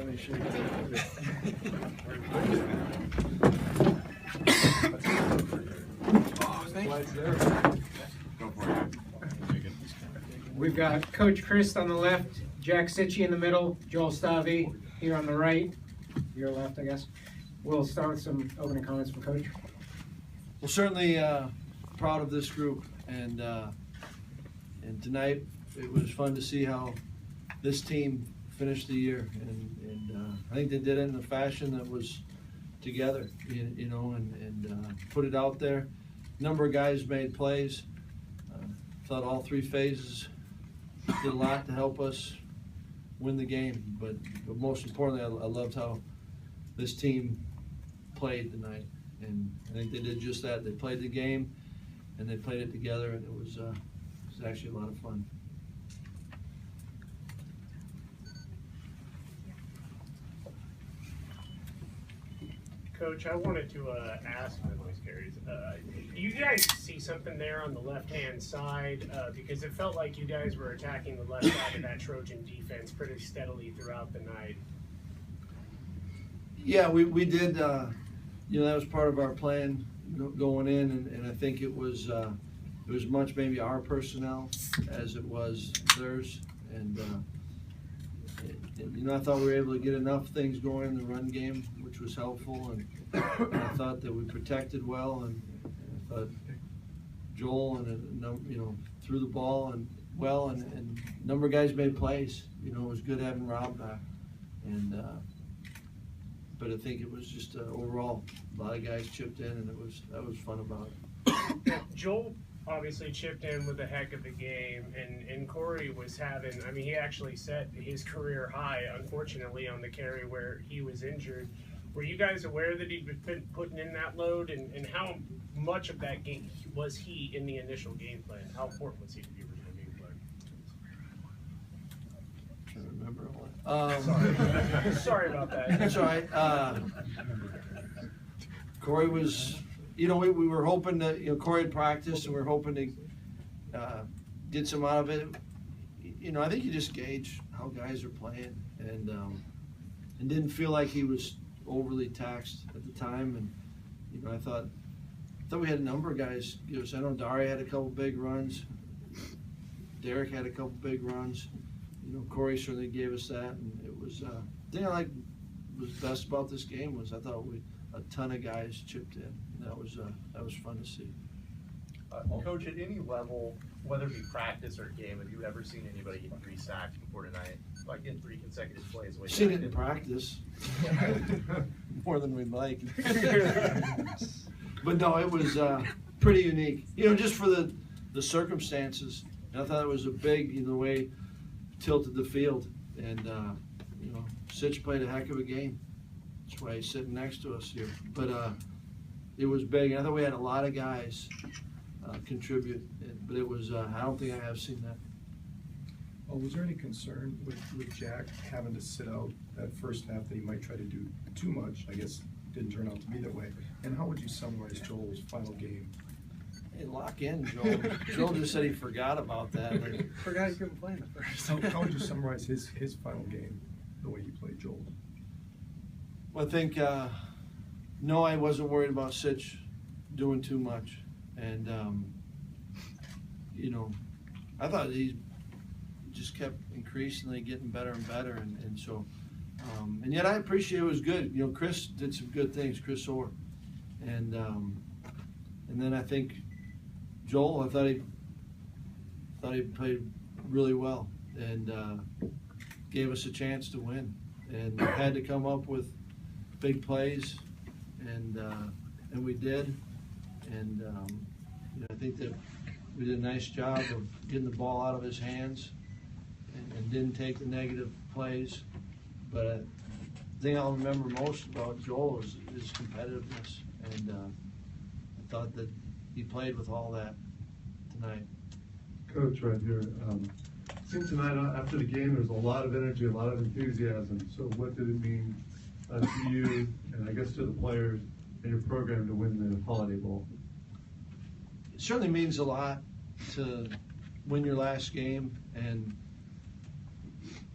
let me show you. Oh, thank you. Go for it. We've got Coach Chryst on the left, Jack Cichy in the middle, Joel Stave here on the right, your left, I guess. We'll start with some opening comments from Coach. Well, certainly proud of this group, and tonight it was fun to see how this team finished the year, and I think they did it in a fashion that was together, you know, and put it out there. A number of guys made plays. Thought all three phases did a lot to help us win the game, but most importantly, I loved how this team played tonight, and I think they did just that. They played the game, and they played it together, and it was actually a lot of fun. Coach, I wanted to ask my voice carries. You guys see something there on the left-hand side? Because it felt like you guys were attacking the left side of that Trojan defense pretty steadily throughout the night. Yeah, we did. You know, that was part of our plan going in, and I think it was much maybe our personnel as it was theirs, and you know, I thought we were able to get enough things going in the run game, which was helpful, and I thought that we protected well, and I thought Joel and you know, threw the ball and well, and a number of guys made plays. You know, it was good having Rob back, and but I think it was just overall a lot of guys chipped in, and that was fun about it. Joel obviously chipped in with a heck of a game, and Corey was having, I mean, he actually set his career high, unfortunately, on the carry where he was injured. Were you guys aware that he'd been putting in that load, and how much of that game was he in the initial game plan? How important was he to the original game plan? I'm trying to remember all that. Sorry about that. That's all right. Corey was, you know, we were hoping that, you know, Corey had practiced, and we were hoping to get some out of it. You know, I think you just gauge how guys are playing, and didn't feel like he was overly taxed at the time. And you know, I thought we had a number of guys give us. I know Dari had a couple big runs. Derek had a couple big runs. You know, Corey certainly gave us that, and it was. The thing I like was best about this game was I thought a ton of guys chipped in. And that was fun to see. Coach, at any level, whether it be practice or game, have you ever seen anybody get 3 sacks before tonight, like in 3 consecutive plays? Seen it in practice more than we'd like. But no, it was pretty unique. You know, just for the circumstances. And I thought it was a big, you know, the way tilted the field, and you know, Sitch played a heck of a game. That's why he's sitting next to us here. But it was big. I thought we had a lot of guys contribute, but it was. I don't think I have seen that. Oh, was there any concern with Jack having to sit out that first half that he might try to do too much? I guess it didn't turn out to be that way. And how would you summarize Joel's final game? Hey, lock in, Joel. Joel just said he forgot about that. Forgot he couldn't play in the first. How would you summarize his final game, the way he played Joel? Well, I think, no, I wasn't worried about Sitch doing too much. And, you know, I thought he just kept increasingly getting better and better. And so, and yet I appreciate it was good. You know, Chris did some good things, Chris Orr. And then I think Joel, I thought he played really well and gave us a chance to win. And had to come up with big plays, and we did. And you know, I think that we did a nice job of getting the ball out of his hands and didn't take the negative plays. But the thing I'll remember most about Joel is his competitiveness, and I thought that he played with all that tonight. Coach, right here. It seemed tonight after the game there was a lot of energy, a lot of enthusiasm. So what did it mean to you, and I guess to the players and your program, to win the Holiday Bowl? It certainly means a lot to win your last game, and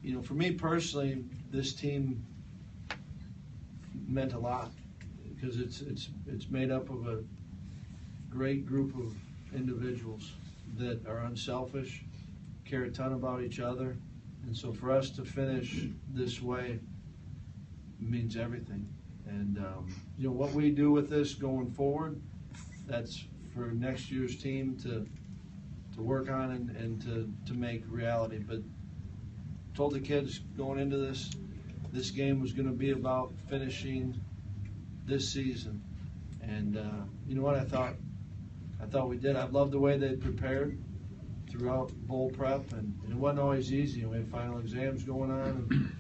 you know, for me personally, this team meant a lot because it's made up of a great group of individuals that are unselfish, care a ton about each other, and so for us to finish this way means everything. And you know what we do with this going forward, that's for next year's team to work on and to make reality. But told the kids going into this game was going to be about finishing this season, and you know what, I thought we did. I loved the way they prepared throughout bowl prep, and it wasn't always easy. We had final exams going on,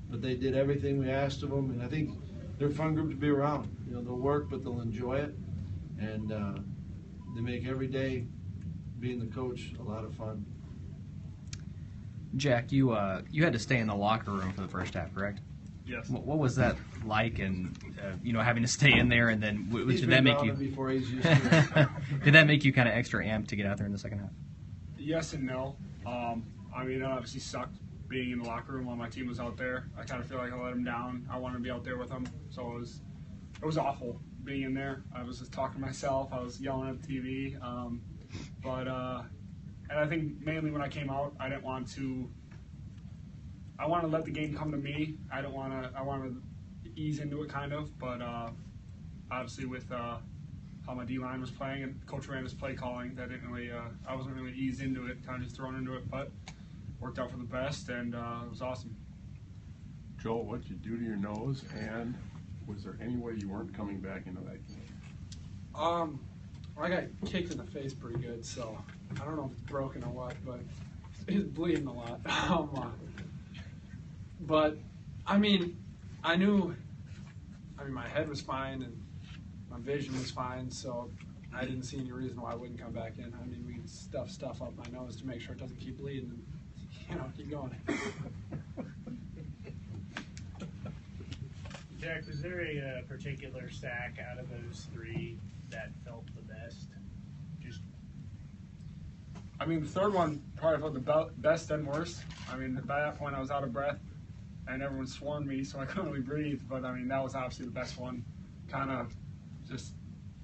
but they did everything we asked of them, and I think they're a fun group to be around. You know, they'll work, but they'll enjoy it, and they make every day being the coach a lot of fun. Jack, you had to stay in the locker room for the first half, correct? Yes. What was that like, and you know, having to stay in there, and then He's did been that make around you? it before he's used to it. Did that make you kind of extra amped to get out there in the second half? Yes and no. I mean, it obviously sucked being in the locker room while my team was out there. I kind of feel like I let them down. I wanted to be out there with them, so it was awful being in there. I was just talking to myself. I was yelling at the TV. And I think mainly when I came out, I wanted to let the game come to me. I wanted to ease into it kind of, but obviously with how my D-line was playing and Coach Miranda's play calling, that didn't really, I wasn't really eased into it, kind of just thrown into it, but worked out for the best, and it was awesome. Joel, what'd you do to your nose, and was there any way you weren't coming back into that game? I got kicked in the face pretty good, so I don't know if it's broken or what, but it's bleeding a lot. But I mean, my head was fine and my vision was fine, so I didn't see any reason why I wouldn't come back in. I mean, we can stuff up my nose to make sure it doesn't keep bleeding and, you know, keep going. Jack, was there a particular sack out of those three that felt the best? I mean, the third one probably felt the best and worst. I mean, by that point I was out of breath and everyone swarmed me, so I couldn't really breathe. But I mean, that was obviously the best one. Kind of just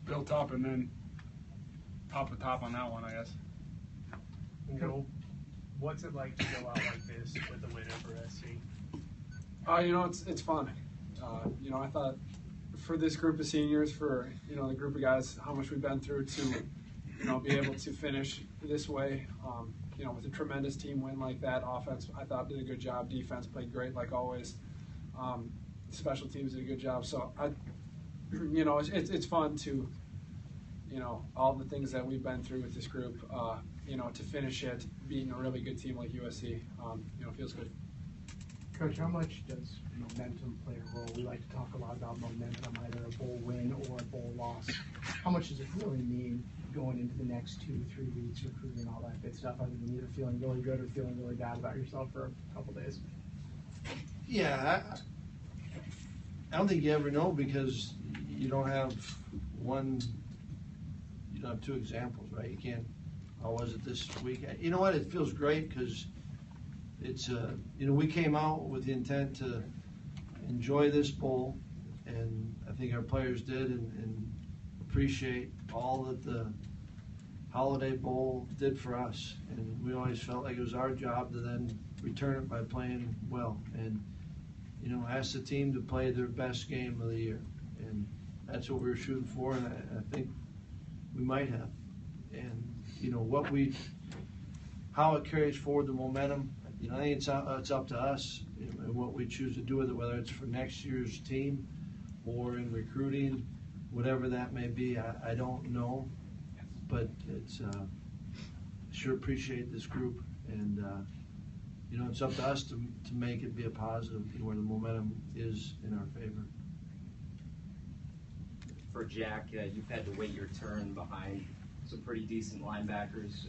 built up and then top to top on that one, I guess. Joel, what's it like to go out like this with a win over SC? You know, it's fun. You know, I thought for this group of seniors, for, you know, the group of guys, how much we've been through to, you know, be able to finish this way, you know, with a tremendous team win like that. Offense, I thought, did a good job. Defense played great, like always. Special teams did a good job. So, you know, it's fun to, you know, all the things that we've been through with this group, you know, to finish it, beating a really good team like USC, you know, feels good. Coach, how much does momentum play a role? We like to talk a lot about momentum, either a bowl win or a bowl loss. How much does it really mean going into the next 2-3 weeks, recruiting and all that good stuff, other than either feeling really good or feeling really bad about yourself for a couple days? Yeah, I don't think you ever know because you don't have two examples, right? You can't, how was it this week? You know what, it feels great because it's, you know, we came out with the intent to enjoy this bowl, and I think our players did and appreciate all that the Holiday Bowl did for us. And we always felt like it was our job to then return it by playing well and, you know, ask the team to play their best game of the year. And that's what we were shooting for, and I think we might have. And, you know, how it carries forward the momentum, you know, I think it's up to us and what we choose to do with it, whether it's for next year's team or in recruiting, whatever that may be. I don't know, but it's sure appreciate this group, and you know, it's up to us to make it be a positive, you know, where the momentum is in our favor. For Jack, you've had to wait your turn behind some pretty decent linebackers.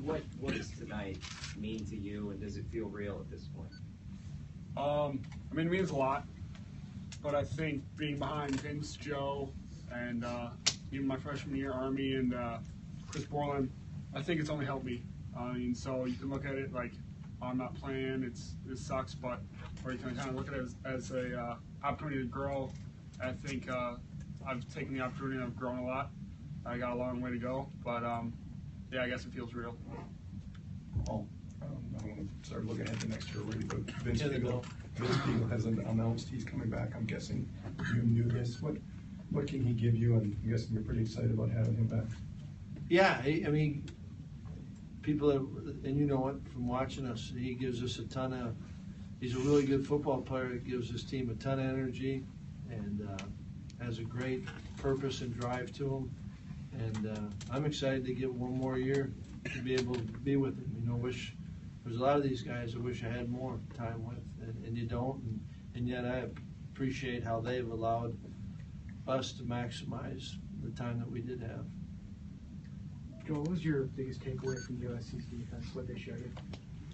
What does tonight mean to you, and does it feel real at this point? I mean, it means a lot, but I think being behind Vince, Joe, and even my freshman year, Army, and Chris Borland, I think it's only helped me. I mean, so you can look at it like I'm not playing, it sucks, but or you can kind of look at it as a opportunity to grow. I think I've taken the opportunity and I've grown a lot. I got a long way to go, but yeah, I guess it feels real. Paul, I don't want to start looking ahead to next year already, but Vince Beagle has announced he's coming back. I'm guessing you knew this. What can he give you? And I'm guessing you're pretty excited about having him back. Yeah, I mean, people, and you know it from watching us, he gives us he's a really good football player. He gives his team a ton of energy and has a great purpose and drive to him. And I'm excited to get one more year to be able to be with him. You know, there's a lot of these guys I wish I had more time with, and you don't. And yet I appreciate how they've allowed us to maximize the time that we did have. Joel, what was your biggest takeaway from USC's defense, what they showed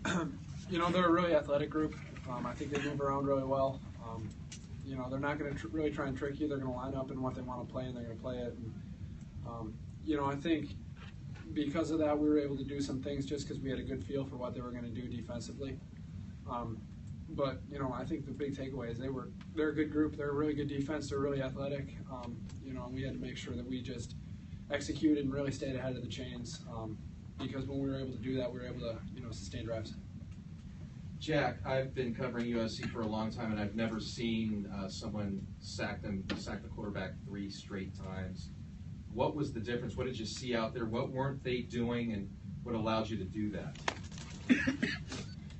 you? You know, they're a really athletic group. I think they move around really well. You know, they're not going to really try and trick you. They're going to line up in what they want to play, and they're going to play it. And, you know, I think because of that, we were able to do some things just because we had a good feel for what they were going to do defensively. But, you know, I think the big takeaway is they're a good group. They're a really good defense. They're really athletic. You know, and we had to make sure that we just executed and really stayed ahead of the chains. Because when we were able to do that, we were able to, you know, sustain drives. Jack, I've been covering USC for a long time, and I've never seen someone sack the quarterback 3 straight times. What was the difference? What did you see out there? What weren't they doing, and what allowed you to do that?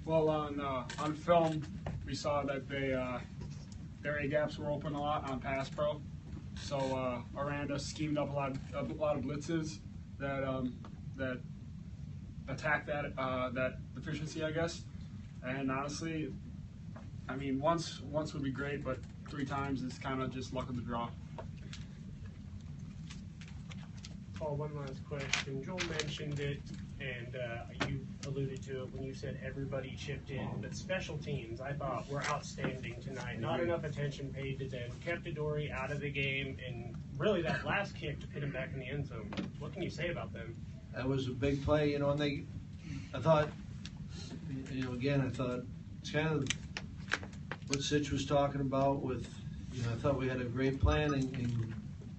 Well, on film, we saw that their A gaps were open a lot on pass pro. So Aranda schemed up a lot of blitzes that attacked that deficiency, I guess. And honestly, I mean, once would be great, but 3 times is kind of just luck of the draw. Paul, one last question. Joel mentioned it, and you alluded to it when you said everybody chipped in. But special teams, I thought, were outstanding tonight. Not enough attention paid to them. Kept Adoree out of the game, and really that last kick to put him back in the end zone. What can you say about them? That was a big play, you know, and I thought, you know, again, I thought it's kind of what Sitch was talking about with, you know, I thought we had a great plan and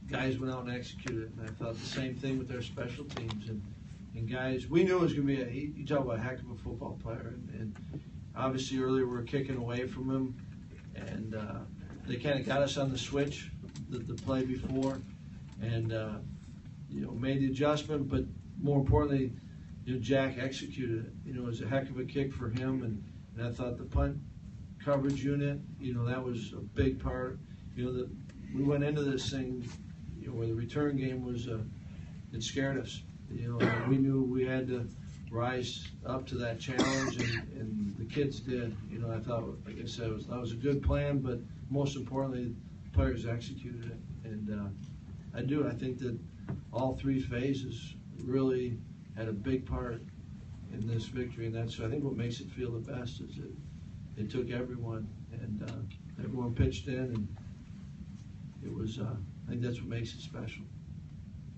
guys went out and executed it. And I thought the same thing with their special teams. And guys, we knew it was going to be you talk about a heck of a football player. And obviously earlier we were kicking away from him. And they kind of got us on the switch, the play before. And, you know, made the adjustment. But more importantly, you know, Jack executed it. You know, it was a heck of a kick for him. And I thought the punt coverage unit, you know, that was a big part. You know, we went into this thing, you know, where the return game was, it scared us. You know, we knew we had to rise up to that challenge, and the kids did. You know, I thought, like I said, that was a good plan, but most importantly, the players executed it. And I think that all 3 phases really had a big part in this victory, and that's, I think, what makes it feel the best is that it took everyone, and everyone pitched in, and it was, I think that's what makes it special.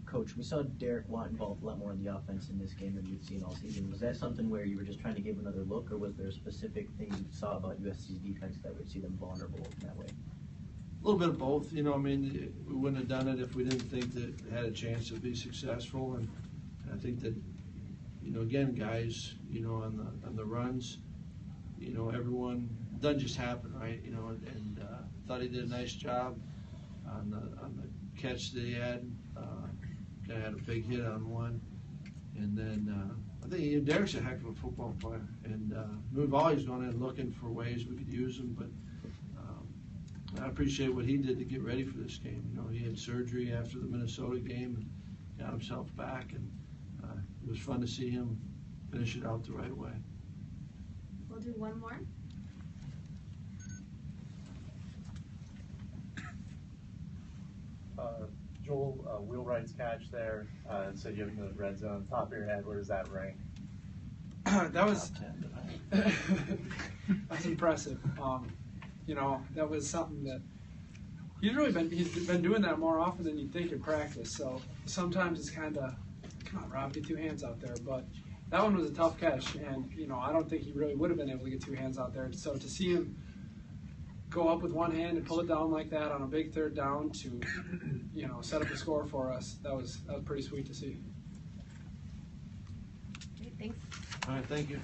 Coach, we saw Derek Watt involved a lot more in the offense in this game than we've seen all season. Was that something where you were just trying to give another look, or was there a specific thing you saw about USC's defense that would see them vulnerable in that way? A little bit of both. You know, I mean, we wouldn't have done it if we didn't think that it had a chance to be successful. And I think that, you know, again, guys, you know, on the runs, you know, everyone, it doesn't just happen, right? You know, and thought he did a nice job on the catch that he had. Kind of had a big hit on one. And then I think, you know, Derek's a heck of a football player. And we've always gone in looking for ways we could use him, but I appreciate what he did to get ready for this game. You know, he had surgery after the Minnesota game and got himself back, and it was fun to see him finish it out the right way. We'll do one more. Joel, Wheelwright's catch there, said you have in the red zone, top of your head, where does that rank? That was that's impressive. You know, that was something that he's been doing that more often than you'd think in practice. So sometimes it's kind of, come on, Rob, get 2 hands out there. But that one was a tough catch, and I don't think he really would have been able to get two hands out there. So to see him go up with one hand and pull it down like that on a big third down to set up a score for us, that was pretty sweet to see. Great, thanks. All right, thank you.